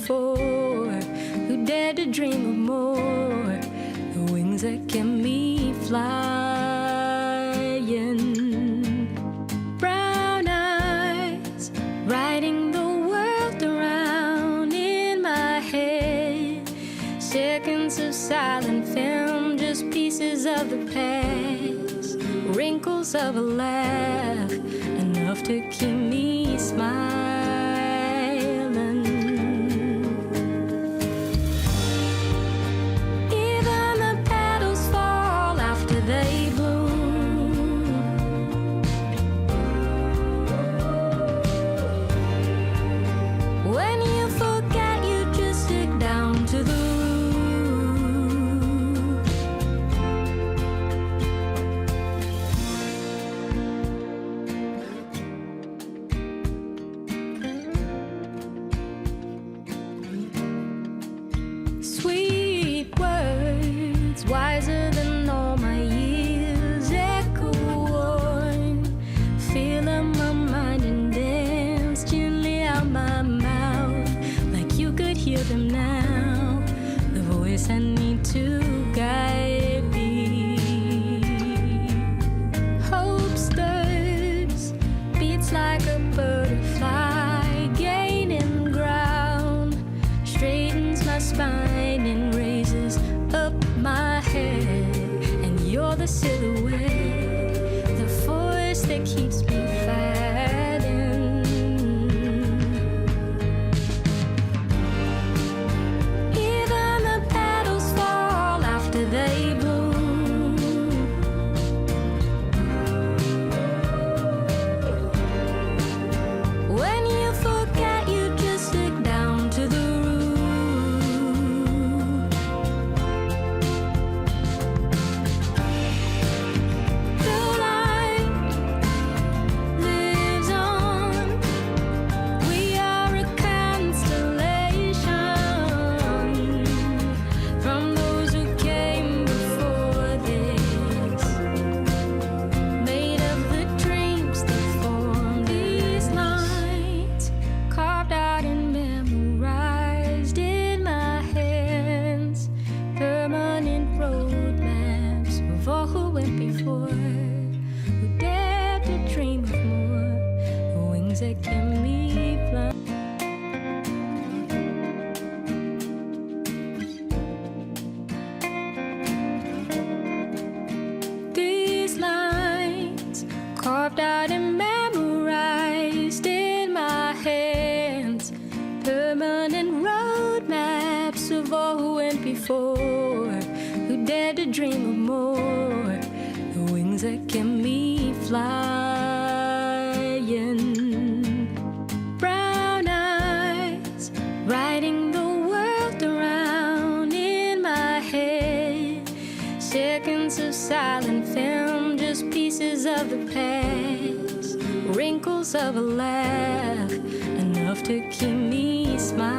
before, who dared to dream of more, the wings that kept me flying. Brown eyes, riding the world around in my head. Seconds of silent film, just pieces of the past. Wrinkles of a laugh, enough to keep me smiling. Even the petals fall after they bloom. When you forget, you just stick down to the sweet words, wiser than all my years, echo worn, filling my mind and dance gently out my mouth, like you could hear them now, the voice I need to guide me. Hope stirs, beats like a butterfly, gaining ground, straightens my spine and raises up my head. And you're the silhouette, the force that keeps me fighting. Even the petals fall after they bloom. When you forget, you just stick down to the that kept me flying. These lines carved out and memorized in my hands, permanent road maps of all who went before, who dared to dream of more, the wings that kept me flying. Riding the world around in my head. Seconds of silent film, just pieces of the past. Wrinkles of a laugh, enough to keep me smiling.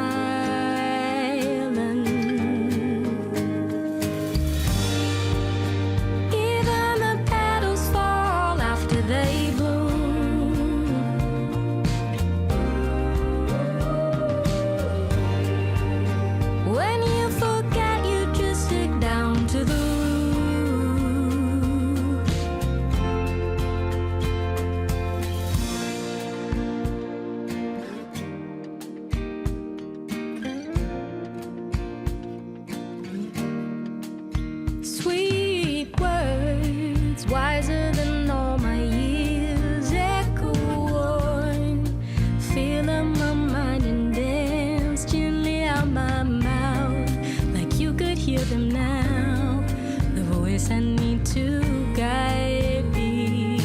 Even the petals fall after they bloom. When you forget, you just stick down to the sweet words, wiser than all my years, echo worn, filling my mind and dance gently out my mouth, like you could hear them now, the voice I need to guide me.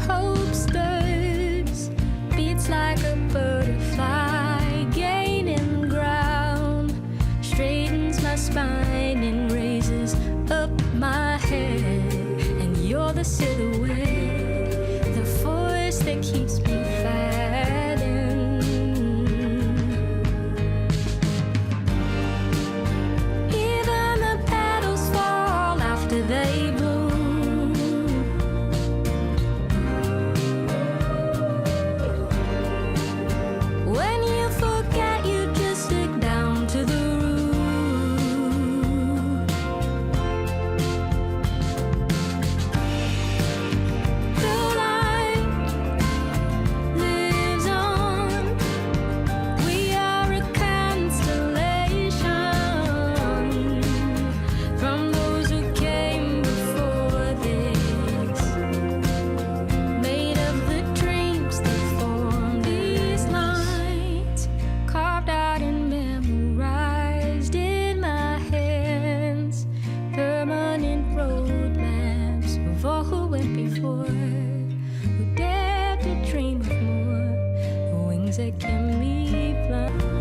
Hope stirs, beats like a butterfly, gaining ground, straightens my spine and raises up my head. And you're the silhouette, the force that keeps me fighting. Even the petals fall after they bloom. When you fall that can be blind.